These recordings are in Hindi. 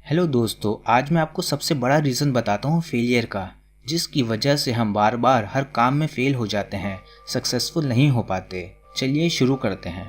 हेलो दोस्तों, आज मैं आपको सबसे बड़ा रीज़न बताता हूँ फेलियर का, जिसकी वजह से हम बार बार हर काम में फेल हो जाते हैं, सक्सेसफुल नहीं हो पाते। चलिए शुरू करते हैं।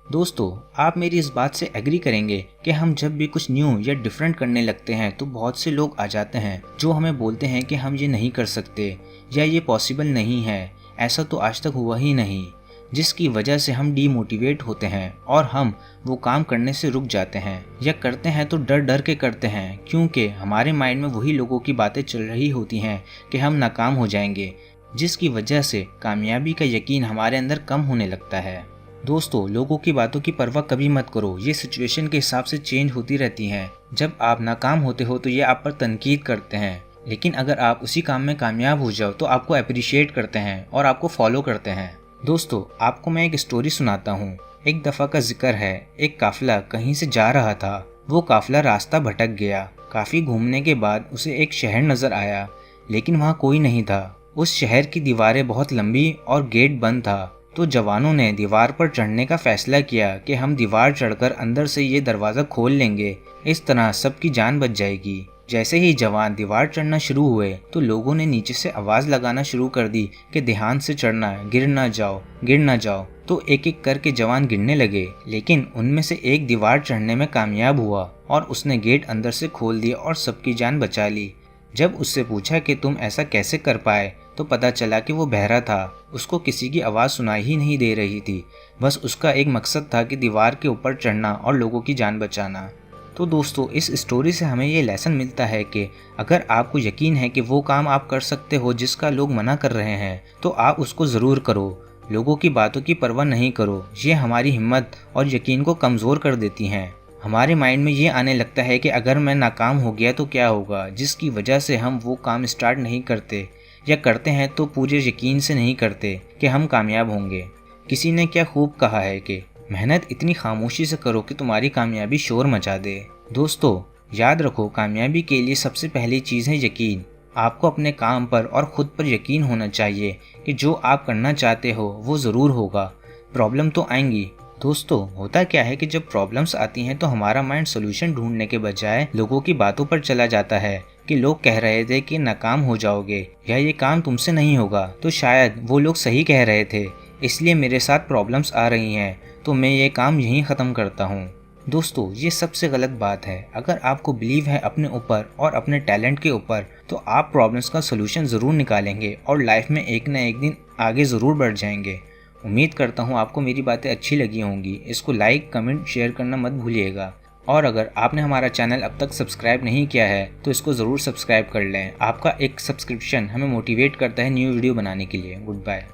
दोस्तों, आप मेरी इस बात से एग्री करेंगे कि हम जब भी कुछ न्यू या डिफरेंट करने लगते हैं तो बहुत से लोग आ जाते हैं जो हमें बोलते हैं कि हम ये नहीं कर सकते या ये पॉसिबल नहीं है, ऐसा तो आज तक हुआ ही नहीं, जिसकी वजह से हम डीमोटिवेट होते हैं और हम वो काम करने से रुक जाते हैं या करते हैं तो डर डर के करते हैं, क्योंकि हमारे माइंड में वही लोगों की बातें चल रही होती हैं कि हम नाकाम हो जाएंगे, जिसकी वजह से कामयाबी का यकीन हमारे अंदर कम होने लगता है। दोस्तों, लोगों की बातों की परवाह कभी मत करो, ये सिचुएशन के हिसाब से चेंज होती रहती हैं। जब आप नाकाम होते हो तो ये आप पर तनकीद करते हैं, लेकिन अगर आप उसी काम में कामयाब हो जाओ तो आपको अप्रिशिएट करते हैं और आपको फॉलो करते हैं। दोस्तों, आपको मैं एक स्टोरी सुनाता हूँ। एक दफ़ा का जिक्र है, एक काफिला कहीं से जा रहा था। वो काफिला रास्ता भटक गया। काफ़ी घूमने के बाद उसे एक शहर नज़र आया, लेकिन वहाँ कोई नहीं था। उस शहर की दीवारें बहुत लंबी और गेट बंद था। तो जवानों ने दीवार पर चढ़ने का फैसला किया कि हम दीवार चढ़कर अंदर से ये दरवाज़ा खोल लेंगे, इस तरह सबकी जान बच जाएगी। जैसे ही जवान दीवार चढ़ना शुरू हुए तो लोगों ने नीचे से आवाज़ लगाना शुरू कर दी कि ध्यान से चढ़ना, गिर ना जाओ, गिर ना जाओ। तो एक एक करके जवान गिरने लगे, लेकिन उनमें से एक दीवार चढ़ने में कामयाब हुआ और उसने गेट अंदर से खोल दिया और सबकी जान बचा ली। जब उससे पूछा कि तुम ऐसा कैसे कर पाए, तो पता चला कि वो बहरा था। उसको किसी की आवाज़ सुनाई ही नहीं दे रही थी, बस उसका एक मकसद था कि दीवार के ऊपर चढ़ना और लोगों की जान बचाना। तो दोस्तों, इस स्टोरी से हमें ये लेसन मिलता है कि अगर आपको यकीन है कि वो काम आप कर सकते हो जिसका लोग मना कर रहे हैं, तो आप उसको ज़रूर करो। लोगों की बातों की परवाह नहीं करो, ये हमारी हिम्मत और यकीन को कमज़ोर कर देती हैं। हमारे माइंड में ये आने लगता है कि अगर मैं नाकाम हो गया तो क्या होगा, जिसकी वजह से हम वो काम स्टार्ट नहीं करते, या करते हैं तो पूरे यकीन से नहीं करते कि हम कामयाब होंगे। किसी ने क्या खूब कहा है कि मेहनत इतनी खामोशी से करो कि तुम्हारी कामयाबी शोर मचा दे। दोस्तों, याद रखो, कामयाबी के लिए सबसे पहली चीज़ है यकीन। आपको अपने काम पर और ख़ुद पर यकीन होना चाहिए कि जो आप करना चाहते हो वो ज़रूर होगा। प्रॉब्लम तो आएंगी। दोस्तों, होता क्या है कि जब प्रॉब्लम्स आती हैं तो हमारा माइंड सोल्यूशन ढूंढने के बजाय लोगों की बातों पर चला जाता है कि लोग कह रहे थे कि नाकाम हो जाओगे या ये काम तुमसे नहीं होगा, तो शायद वो लोग सही कह रहे थे, इसलिए मेरे साथ प्रॉब्लम्स आ रही हैं, तो मैं ये काम यहीं ख़त्म करता हूँ। दोस्तों, ये सबसे गलत बात है। अगर आपको बिलीव है अपने ऊपर और अपने टैलेंट के ऊपर, तो आप प्रॉब्लम्स का सोल्यूशन ज़रूर निकालेंगे और लाइफ में एक न एक दिन आगे ज़रूर बढ़ जाएंगे। उम्मीद करता हूँ आपको मेरी बातें अच्छी लगी होंगी। इसको लाइक, कमेंट, शेयर करना मत भूलिएगा। और अगर आपने हमारा चैनल अब तक सब्सक्राइब नहीं किया है तो इसको ज़रूर सब्सक्राइब कर लें। आपका एक सब्सक्रिप्शन हमें मोटिवेट करता है न्यू वीडियो बनाने के लिए। Good bye.